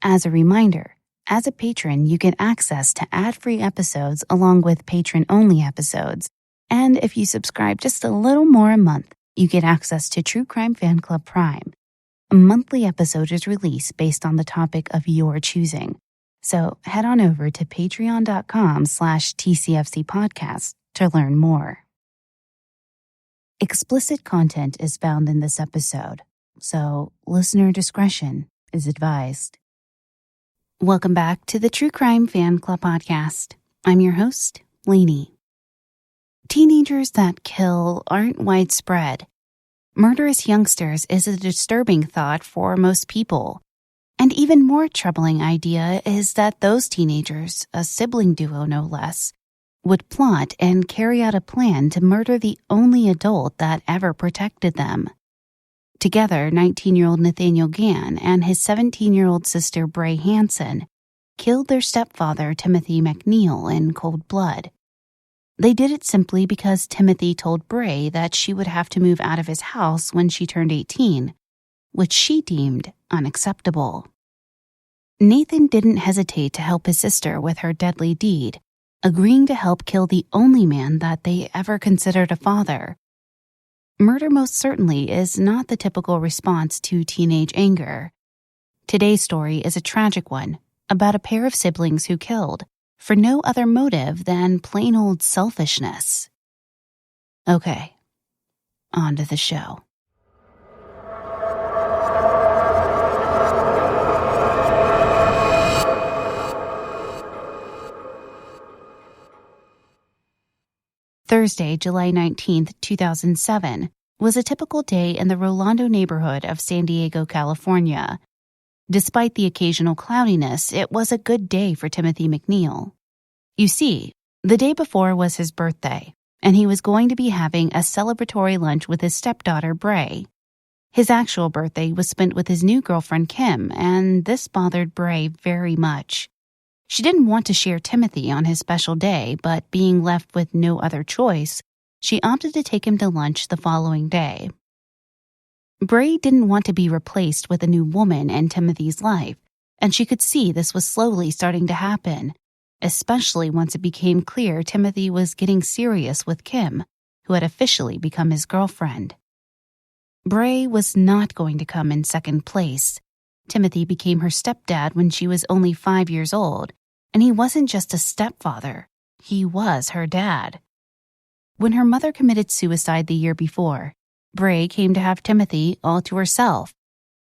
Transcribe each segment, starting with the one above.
As a reminder, as a patron, you get access to ad-free episodes along with patron-only episodes. And if you subscribe just a little more a month, you get access to True Crime Fan Club Prime. A monthly episode is released based on the topic of your choosing. So head on over to patreon.com/TCFC podcast to learn more. Explicit content is found in this episode, so listener discretion is advised. Welcome back to the True Crime Fan Club podcast. I'm your host, Lainey. Teenagers that kill aren't widespread. Murderous youngsters is a disturbing thought for most people. An even more troubling idea is that those teenagers, a sibling duo no less, would plot and carry out a plan to murder the only adult that ever protected them. Together, 19-year-old Nathaniel Gann and his 17-year-old sister Brae Hansen killed their stepfather Timothy MacNeil in cold blood. They did it simply because Timothy told Brae that she would have to move out of his house when she turned 18, which she deemed unacceptable. Nathan didn't hesitate to help his sister with her deadly deed, agreeing to help kill the only man that they ever considered a father. Murder most certainly is not the typical response to teenage anger. Today's story is a tragic one about a pair of siblings who killed for no other motive than plain old selfishness. Okay, on to the show. Thursday, July 19, 2007, was a typical day in the Rolando neighborhood of San Diego, California. Despite the occasional cloudiness, it was a good day for Timothy MacNeil. You see, the day before was his birthday, and he was going to be having a celebratory lunch with his stepdaughter, Brae. His actual birthday was spent with his new girlfriend, Kim, and this bothered Brae very much. She didn't want to share Timothy on his special day, but being left with no other choice, she opted to take him to lunch the following day. Brae didn't want to be replaced with a new woman in Timothy's life, and she could see this was slowly starting to happen, especially once it became clear Timothy was getting serious with Kim, who had officially become his girlfriend. Brae was not going to come in second place. Timothy became her stepdad when she was only 5 years old, and he wasn't just a stepfather, he was her dad. When her mother committed suicide the year before, Brae came to have Timothy all to herself.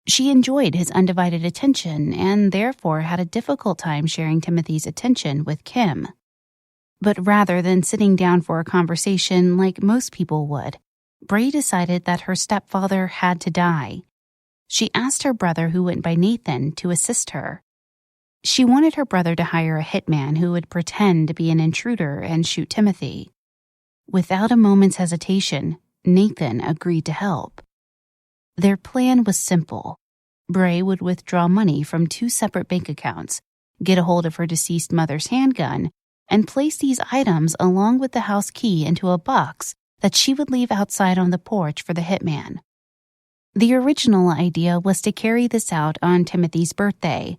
She enjoyed his undivided attention and therefore had a difficult time sharing Timothy's attention with Kim. But rather than sitting down for a conversation like most people would, Brae decided that her stepfather had to die. She asked her brother, who went by Nathan, to assist her. She wanted her brother to hire a hitman who would pretend to be an intruder and shoot Timothy. Without a moment's hesitation, Nathan agreed to help. Their plan was simple. Brae would withdraw money from 2 separate bank accounts, get a hold of her deceased mother's handgun, and place these items along with the house key into a box that she would leave outside on the porch for the hitman. The original idea was to carry this out on Timothy's birthday,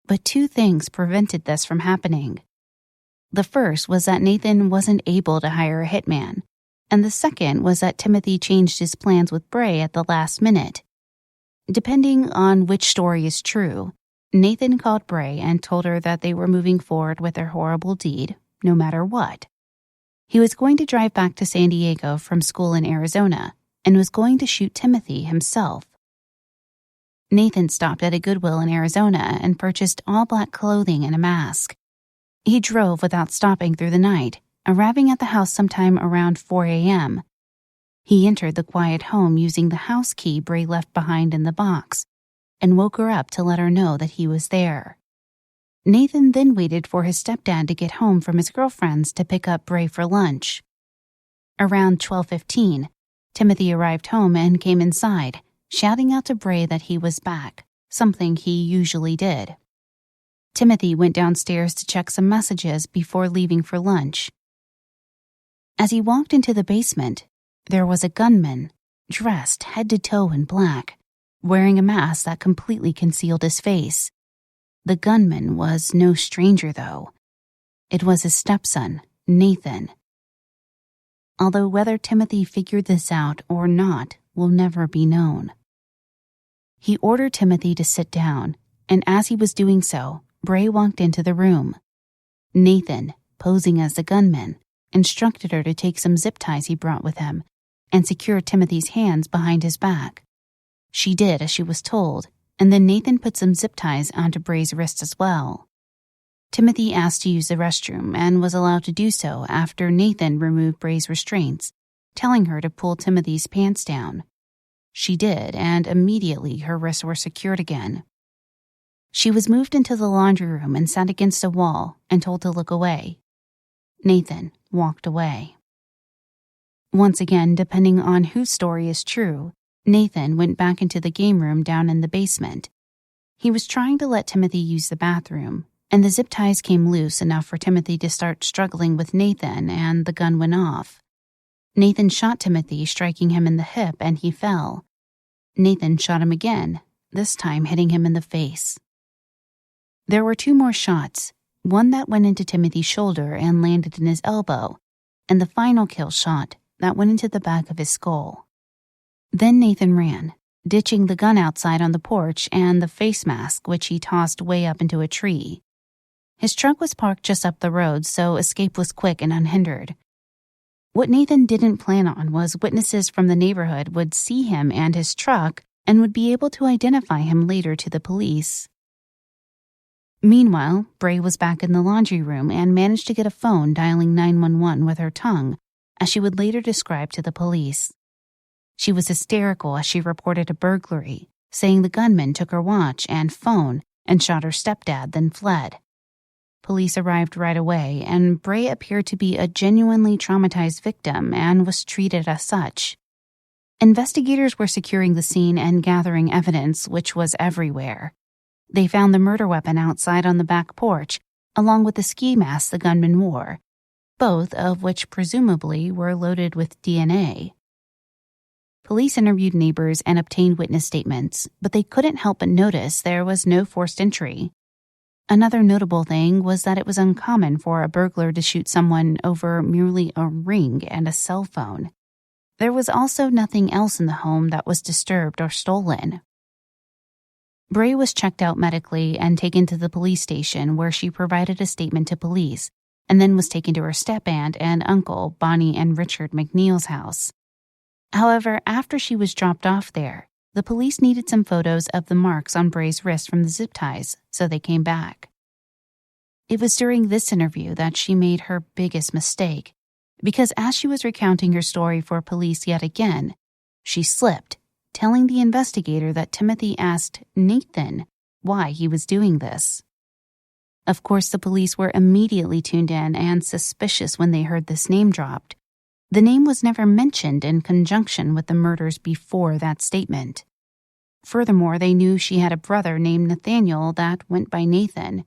but 2 things prevented this from happening. The first was that Nathan wasn't able to hire a hitman, and the second was that Timothy changed his plans with Brae at the last minute. Depending on which story is true, Nathan called Brae and told her that they were moving forward with their horrible deed, no matter what. He was going to drive back to San Diego from school in Arizona and was going to shoot Timothy himself. Nathan stopped at a Goodwill in Arizona and purchased all black clothing and a mask. He drove without stopping through the night, arriving at the house sometime around 4 a.m. He entered the quiet home using the house key Brae left behind in the box and woke her up to let her know that he was there. Nathan then waited for his stepdad to get home from his girlfriend's to pick up Brae for lunch. Around 12:15, Timothy arrived home and came inside, shouting out to Brae that he was back, something he usually did. Timothy went downstairs to check some messages before leaving for lunch. As he walked into the basement, there was a gunman, dressed head to toe in black, wearing a mask that completely concealed his face. The gunman was no stranger, though. It was his stepson, Nathan. Although whether Timothy figured this out or not will never be known. He ordered Timothy to sit down, and as he was doing so, Brae walked into the room. Nathan, posing as the gunman, instructed her to take some zip ties he brought with him and secure Timothy's hands behind his back. She did as she was told, and then Nathan put some zip ties onto Brae's wrists as well. Timothy asked to use the restroom and was allowed to do so after Nathan removed Brae's restraints, telling her to pull Timothy's pants down. She did, and immediately her wrists were secured again. She was moved into the laundry room and sat against a wall and told to look away. Nathan walked away. Once again, depending on whose story is true, Nathan went back into the game room down in the basement. He was trying to let Timothy use the bathroom, and the zip ties came loose enough for Timothy to start struggling with Nathan, and the gun went off. Nathan shot Timothy, striking him in the hip, and he fell. Nathan shot him again, this time hitting him in the face. There were 2 more shots, one that went into Timothy's shoulder and landed in his elbow, and the final kill shot that went into the back of his skull. Then Nathan ran, ditching the gun outside on the porch and the face mask, which he tossed way up into a tree. His truck was parked just up the road, so escape was quick and unhindered. What Nathan didn't plan on was witnesses from the neighborhood would see him and his truck and would be able to identify him later to the police. Meanwhile, Brae was back in the laundry room and managed to get a phone dialing 911 with her tongue, as she would later describe to the police. She was hysterical as she reported a burglary, saying the gunman took her watch and phone and shot her stepdad, then fled. Police arrived right away, and Brae appeared to be a genuinely traumatized victim and was treated as such. Investigators were securing the scene and gathering evidence, which was everywhere. They found the murder weapon outside on the back porch, along with the ski mask the gunman wore, both of which presumably were loaded with DNA. Police interviewed neighbors and obtained witness statements, but they couldn't help but notice there was no forced entry. Another notable thing was that it was uncommon for a burglar to shoot someone over merely a ring and a cell phone. There was also nothing else in the home that was disturbed or stolen. Brae was checked out medically and taken to the police station, where she provided a statement to police, and then was taken to her step-aunt and uncle, Bonnie and Richard MacNeil's house. However, after she was dropped off there, the police needed some photos of the marks on Brae's wrist from the zip ties, so they came back. It was during this interview that she made her biggest mistake, because as she was recounting her story for police yet again, she slipped, telling the investigator that Timothy asked Nathan why he was doing this. Of course, the police were immediately tuned in and suspicious when they heard this name dropped. The name was never mentioned in conjunction with the murders before that statement. Furthermore, they knew she had a brother named Nathaniel that went by Nathan.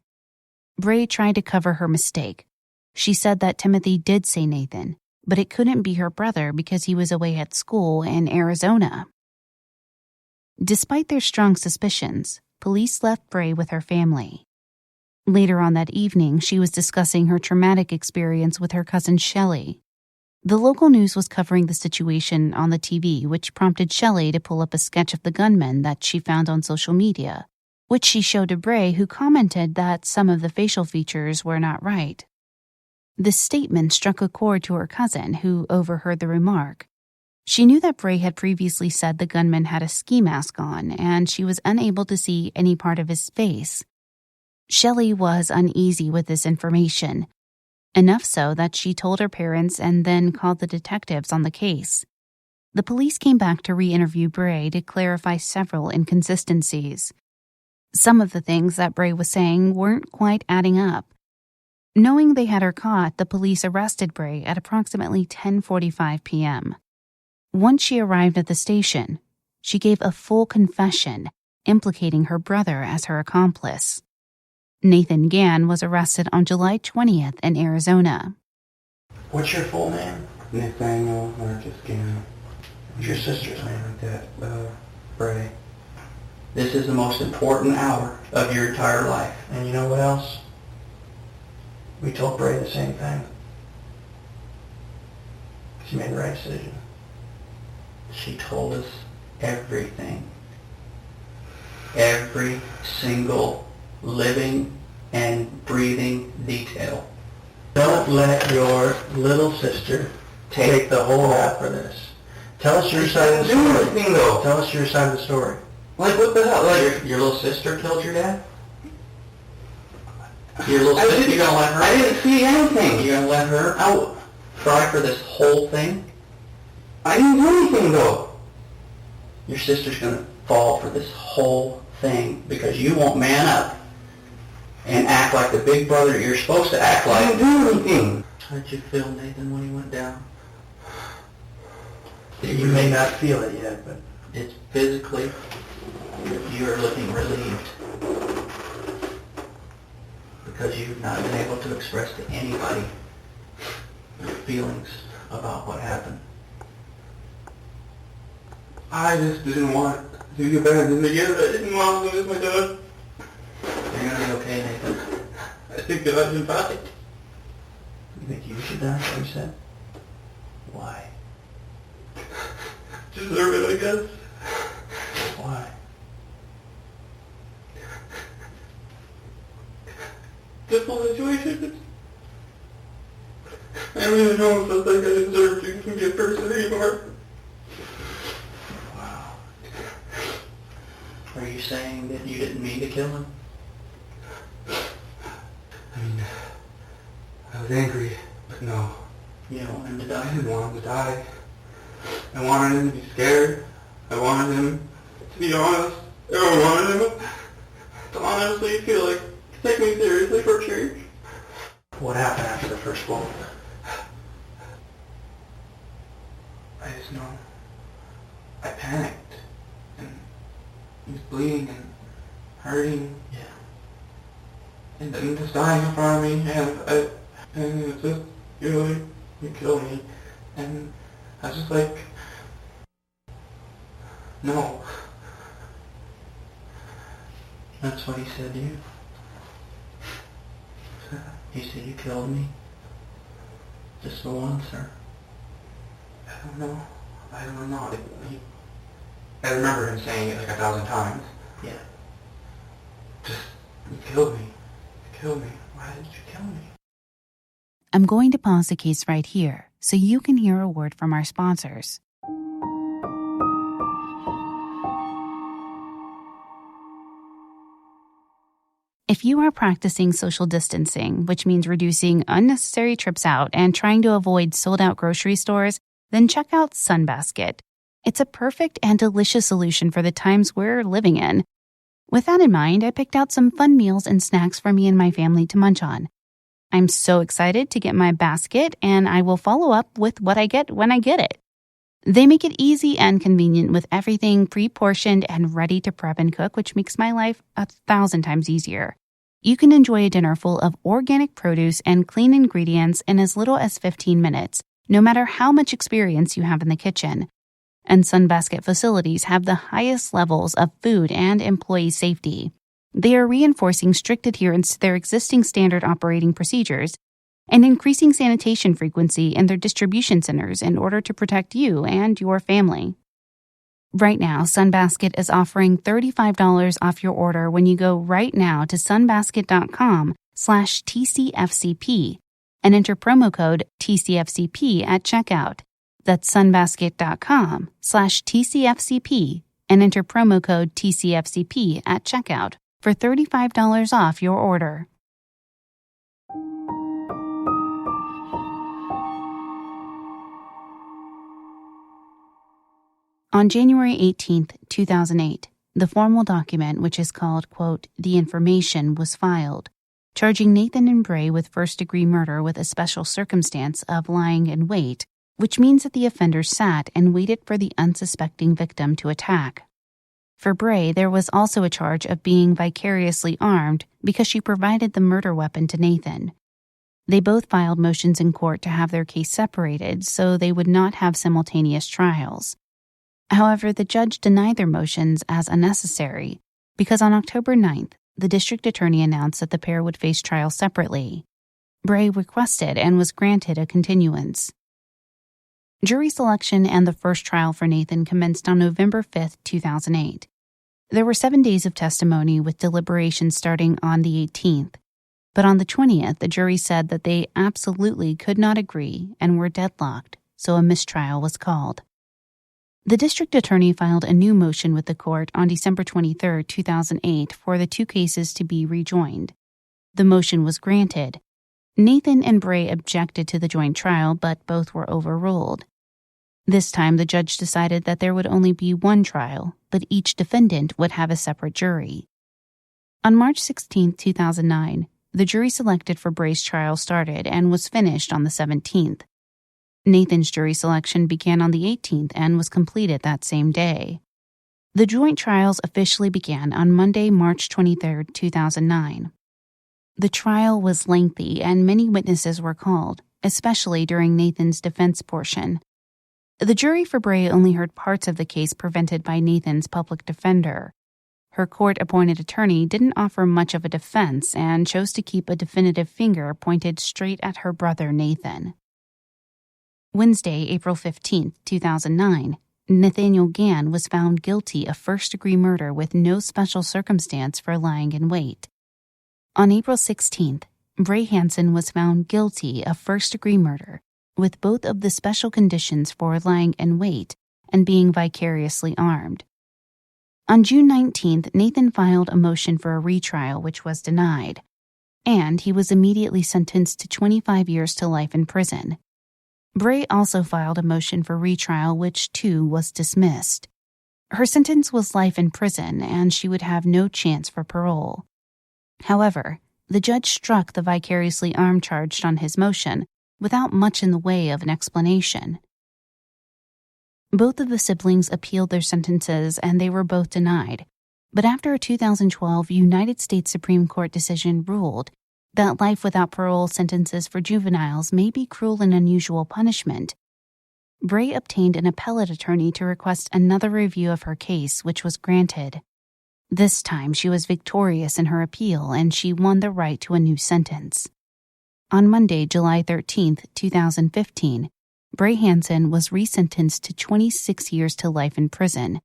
Brae tried to cover her mistake. She said that Timothy did say Nathan, but it couldn't be her brother because he was away at school in Arizona. Despite their strong suspicions, police left Brae with her family. Later on that evening, she was discussing her traumatic experience with her cousin Shelley. The local news was covering the situation on the TV, which prompted Shelley to pull up a sketch of the gunman that she found on social media, which she showed to Brae, who commented that some of the facial features were not right. This statement struck a chord to her cousin, who overheard the remark. She knew that Brae had previously said the gunman had a ski mask on, and she was unable to see any part of his face. Shelley was uneasy with this information, enough so that she told her parents and then called the detectives on the case. The police came back to re-interview Brae to clarify several inconsistencies. Some of the things that Brae was saying weren't quite adding up. Knowing they had her caught, the police arrested Brae at approximately 10:45 p.m. Once she arrived at the station, she gave a full confession, implicating her brother as her accomplice. Nathan Gann was arrested on July 20th in Arizona. What's your full name? Nathaniel Gann. What's your sister's name? Brae. This is the most important hour of your entire life. And you know what else? We told Brae the same thing. She made the right decision. She told us everything. Every single living and breathing detail. Don't let your little sister take the whole rap for this. Tell us your side of the story. Tell us your side of the story. Like, what the hell? Like, your little sister killed your dad? Your little sister, you're gonna let her... I didn't see anything. You're gonna let her out cry for this whole thing? I didn't do anything, though. Your sister's gonna fall for this whole thing because you won't man up and act like the big brother you're supposed to act like. I didn't do anything. How did you feel, Nathan, when he went down? You may not feel it yet, but it's physically, you're looking relieved because you've not been able to express to anybody your feelings about what happened. I just didn't want to get abandoned again. I didn't want to lose my dad. You're going to be okay, Nathan. I think that I should die. You think you should die, what you said? Why? Deserve it, I guess. Why? Difficult situation. I don't even know if I think I deserve to be a person anymore. Wow. Are you saying that you didn't mean to kill him? I mean, I was angry, but no. You don't want him to I die? didn't want him to die. I wanted him to be scared. I wanted him to be honest. I wanted him to honestly feel like, take me seriously for change. What happened after the first bullet? I just know I panicked, and he was bleeding and hurting. Yeah. And then just dying in front of me, and it's just, you killed me. And I was just like, no. That's what he said to you? He said you killed me? Just the once, or? I don't know. I remember him saying it like 1,000 times. Yeah. Just, you killed me. You killed me. Why did you kill me? I'm going to pause the case right here so you can hear a word from our sponsors. If you are practicing social distancing, which means reducing unnecessary trips out and trying to avoid sold-out grocery stores, then check out Sunbasket. It's a perfect and delicious solution for the times we're living in. With that in mind, I picked out some fun meals and snacks for me and my family to munch on. I'm so excited to get my basket, and I will follow up with what I get when I get it. They make it easy and convenient with everything pre-portioned and ready to prep and cook, which makes my life 1,000 times easier. You can enjoy a dinner full of organic produce and clean ingredients in as little as 15 minutes, no matter how much experience you have in the kitchen. And Sunbasket facilities have the highest levels of food and employee safety. They are reinforcing strict adherence to their existing standard operating procedures and increasing sanitation frequency in their distribution centers in order to protect you and your family. Right now, Sunbasket is offering $35 off your order when you go right now to sunbasket.com/TCFCP and enter promo code TCFCP at checkout. That's sunbasket.com/TCFCP and enter promo code TCFCP at checkout for $35 off your order. On January 18, 2008, the formal document, which is called, quote, "The Information," was filed, charging Nathan and Brae with first-degree murder with a special circumstance of lying in wait, which means that the offender sat and waited for the unsuspecting victim to attack. For Brae, there was also a charge of being vicariously armed because she provided the murder weapon to Nathan. They both filed motions in court to have their case separated so they would not have simultaneous trials. However, the judge denied their motions as unnecessary because on October 9th, the district attorney announced that the pair would face trial separately. Brae requested and was granted a continuance. Jury selection and the first trial for Nathan commenced on November 5, 2008. There were 7 days of testimony with deliberations starting on the 18th. But on the 20th, the jury said that they absolutely could not agree and were deadlocked, so a mistrial was called. The district attorney filed a new motion with the court on December 23, 2008 for the 2 cases to be rejoined. The motion was granted. Nathan and Brae objected to the joint trial, but both were overruled. This time, the judge decided that there would only be one trial, but each defendant would have a separate jury. On March 16, 2009, the jury selected for Brae's trial started and was finished on the 17th. Nathan's jury selection began on the 18th and was completed that same day. The joint trials officially began on Monday, March 23, 2009. The trial was lengthy and many witnesses were called, especially during Nathan's defense portion. The jury for Brae only heard parts of the case presented by Nathan's public defender. Her court-appointed attorney didn't offer much of a defense and chose to keep a definitive finger pointed straight at her brother Nathan. Wednesday, April 15, 2009, Nathaniel Gann was found guilty of first-degree murder with no special circumstance for lying in wait. On April 16th, Brae Hansen was found guilty of first-degree murder with both of the special conditions for lying in wait and being vicariously armed. On June 19th, Nathan filed a motion for a retrial, which was denied, and he was immediately sentenced to 25 years to life in prison. Brae also filed a motion for retrial, which too was dismissed. Her sentence was life in prison, and she would have no chance for parole. However, the judge struck the vicariously armed charge on his motion without much in the way of an explanation. Both of the siblings appealed their sentences and they were both denied. But after a 2012 United States Supreme Court decision ruled that life without parole sentences for juveniles may be cruel and unusual punishment, Brae obtained an appellate attorney to request another review of her case, which was granted. This time she was victorious in her appeal and she won the right to a new sentence. On Monday, July 13, 2015, Brae Hansen was resentenced to 26 years to life in prison,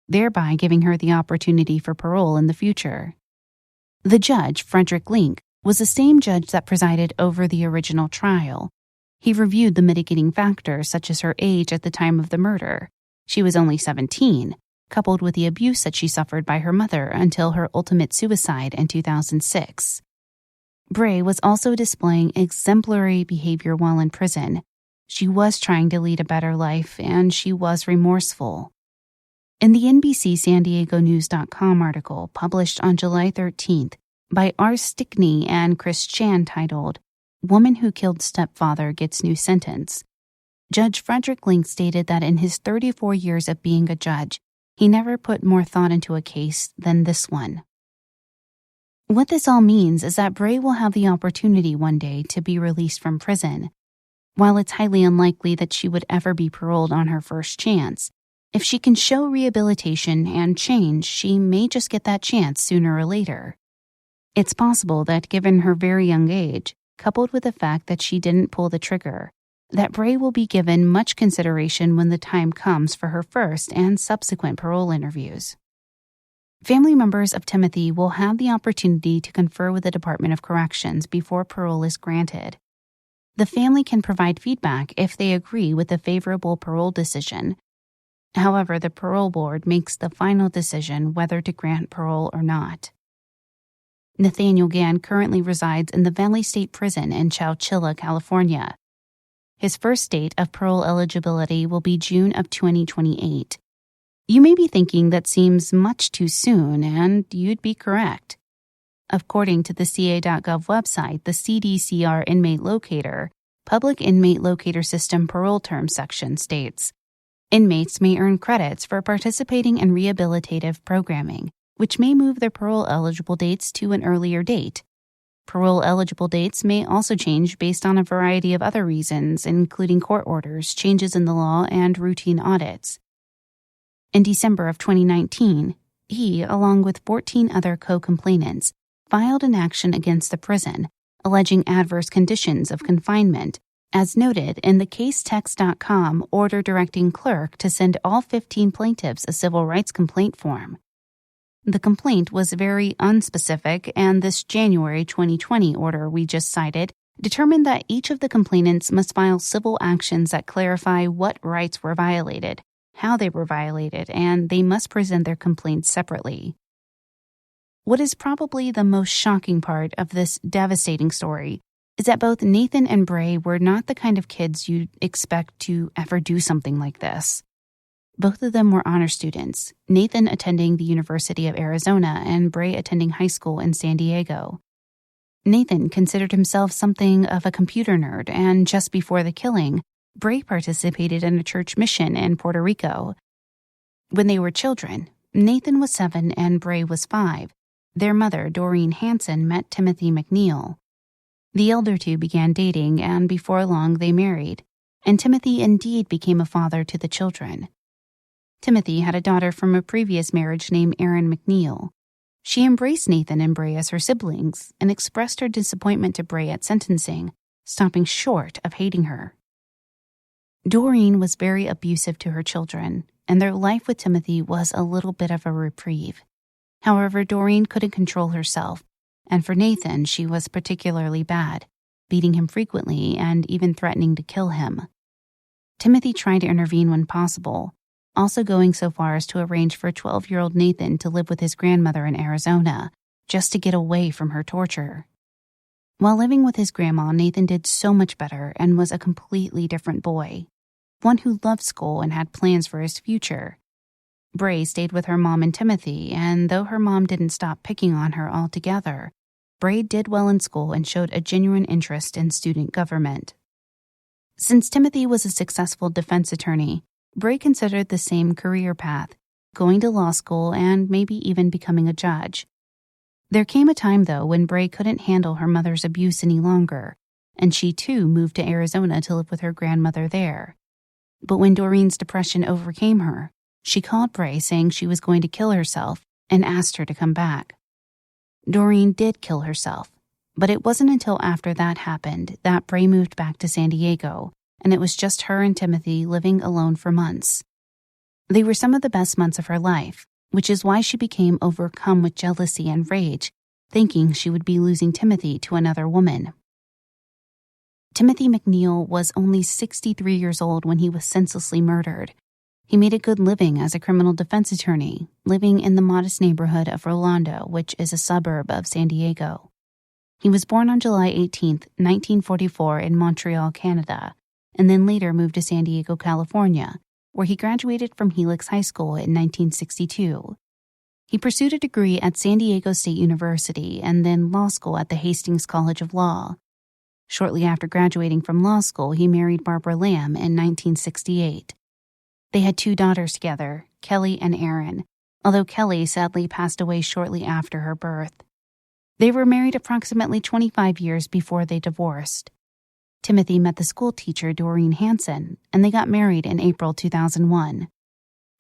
thereby giving her the opportunity for parole in the future. The judge, Frederick Link, was the same judge that presided over the original trial. He reviewed the mitigating factors such as her age at the time of the murder. She was only 17, coupled with the abuse that she suffered by her mother until her ultimate suicide in 2006. Brae was also displaying exemplary behavior while in prison. She was trying to lead a better life, and she was remorseful. In the NBC San Diego News.com article published on July 13th by R. Stickney and Chris Chan titled, "Woman Who Killed Stepfather Gets New Sentence," Judge Frederick Link stated that in his 34 years of being a judge, he never put more thought into a case than this one. What this all means is that Brae will have the opportunity one day to be released from prison. While it's highly unlikely that she would ever be paroled on her first chance, if she can show rehabilitation and change, she may just get that chance sooner or later. It's possible that given her very young age, coupled with the fact that she didn't pull the trigger, that Brae will be given much consideration when the time comes for her first and subsequent parole interviews. Family members of Timothy will have the opportunity to confer with the Department of Corrections before parole is granted. The family can provide feedback if they agree with the favorable parole decision. However, the parole board makes the final decision whether to grant parole or not. Nathaniel Gann currently resides in the Valley State Prison in Chowchilla, California. His first date of parole eligibility will be June of 2028. You may be thinking that seems much too soon, and you'd be correct. According to the CA.gov website, the CDCR Inmate Locator, Public Inmate Locator System Parole Term section states, inmates may earn credits for participating in rehabilitative programming, which may move their parole-eligible dates to an earlier date. Parole-eligible dates may also change based on a variety of other reasons, including court orders, changes in the law, and routine audits. In December of 2019, he, along with 14 other co-complainants, filed an action against the prison, alleging adverse conditions of confinement, as noted in the casetext.com order directing clerk to send all 15 plaintiffs a civil rights complaint form. The complaint was very unspecific, and this January 2020 order we just cited determined that each of the complainants must file civil actions that clarify what rights were violated, how they were violated, and they must present their complaints separately. What is probably the most shocking part of this devastating story is that both Nathan and Brae were not the kind of kids you'd expect to ever do something like this. Both of them were honor students, Nathan attending the University of Arizona and Brae attending high school in San Diego. Nathan considered himself something of a computer nerd, and just before the killing, Brae participated in a church mission in Puerto Rico. When they were children, Nathan was 7 and Brae was 5. Their mother, Brae Hansen, met Timothy MacNeil. The elder two began dating, and before long they married, and Timothy indeed became a father to the children. Timothy had a daughter from a previous marriage named Erin MacNeil. She embraced Nathan and Brae as her siblings and expressed her disappointment to Brae at sentencing, stopping short of hating her. Doreen was very abusive to her children, and their life with Timothy was a little bit of a reprieve. However, Doreen couldn't control herself, and for Nathan, she was particularly bad, beating him frequently and even threatening to kill him. Timothy tried to intervene when possible, also going so far as to arrange for 12-year-old Nathan to live with his grandmother in Arizona, just to get away from her torture. While living with his grandma, Nathan did so much better and was a completely different boy, one who loved school and had plans for his future. Brae stayed with her mom and Timothy, and though her mom didn't stop picking on her altogether, Brae did well in school and showed a genuine interest in student government. Since Timothy was a successful defense attorney, Brae considered the same career path, going to law school and maybe even becoming a judge. There came a time, though, when Brae couldn't handle her mother's abuse any longer, and she too moved to Arizona to live with her grandmother there. But when Doreen's depression overcame her, she called Brae saying she was going to kill herself and asked her to come back. Doreen did kill herself, but it wasn't until after that happened that Brae moved back to San Diego, and it was just her and Timothy living alone for months. They were some of the best months of her life, which is why she became overcome with jealousy and rage, thinking she would be losing Timothy to another woman. Timothy MacNeil was only 63 years old when he was senselessly murdered. He made a good living as a criminal defense attorney, living in the modest neighborhood of Rolando, which is a suburb of San Diego. He was born on July 18, 1944 in Montreal, Canada, and then later moved to San Diego, California, where he graduated from Helix High School in 1962. He pursued a degree at San Diego State University and then law school at the Hastings College of Law. Shortly after graduating from law school, he married Barbara Lamb in 1968. They had 2 daughters together, Kelly and Erin, although Kelly sadly passed away shortly after her birth. They were married approximately 25 years before they divorced. Timothy met the school teacher Brae Hansen, and they got married in April 2001.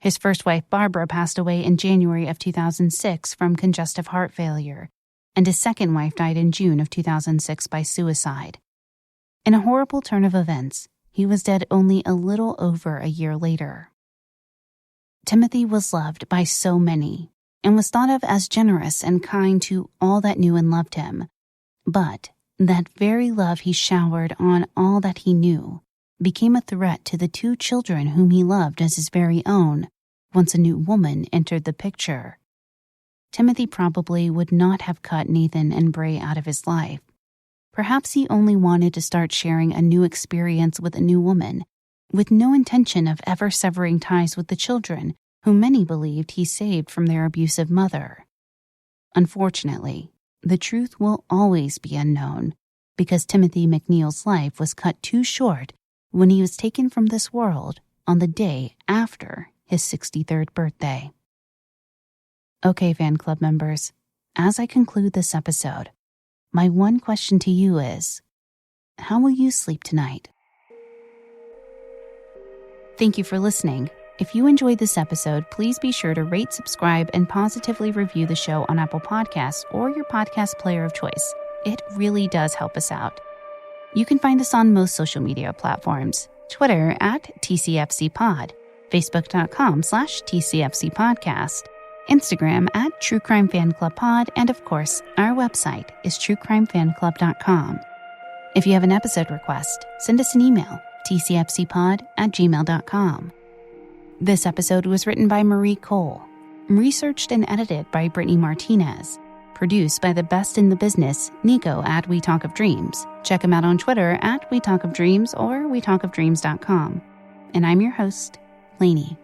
His first wife, Barbara, passed away in January of 2006 from congestive heart failure, and his second wife died in June of 2006 by suicide. In a horrible turn of events, he was dead only a little over a year later. Timothy was loved by so many, and was thought of as generous and kind to all that knew and loved him. But that very love he showered on all that he knew became a threat to the 2 children whom he loved as his very own once a new woman entered the picture. Timothy probably would not have cut Nathan and Brae out of his life. Perhaps he only wanted to start sharing a new experience with a new woman, with no intention of ever severing ties with the children whom many believed he saved from their abusive mother. Unfortunately, the truth will always be unknown, because Timothy MacNeil's life was cut too short when he was taken from this world on the day after his 63rd birthday. Okay, fan club members, as I conclude this episode, my one question to you is, how will you sleep tonight? Thank you for listening. If you enjoyed this episode, please be sure to rate, subscribe, and positively review the show on Apple Podcasts or your podcast player of choice. It really does help us out. You can find us on most social media platforms. Twitter @TCFCPod, Facebook.com/TCFCPodcast, Instagram @TrueCrimeFanClubPod, and of course, our website is TrueCrimeFanClub.com. If you have an episode request, send us an email, tcfcpod@gmail.com. This episode was written by Marie Cole, researched and edited by Brittany Martinez, produced by the best in the business, Nico at We Talk of Dreams. Check him out on Twitter @WeTalkOfDreams or WeTalkOfDreams.com. And I'm your host, Lainey.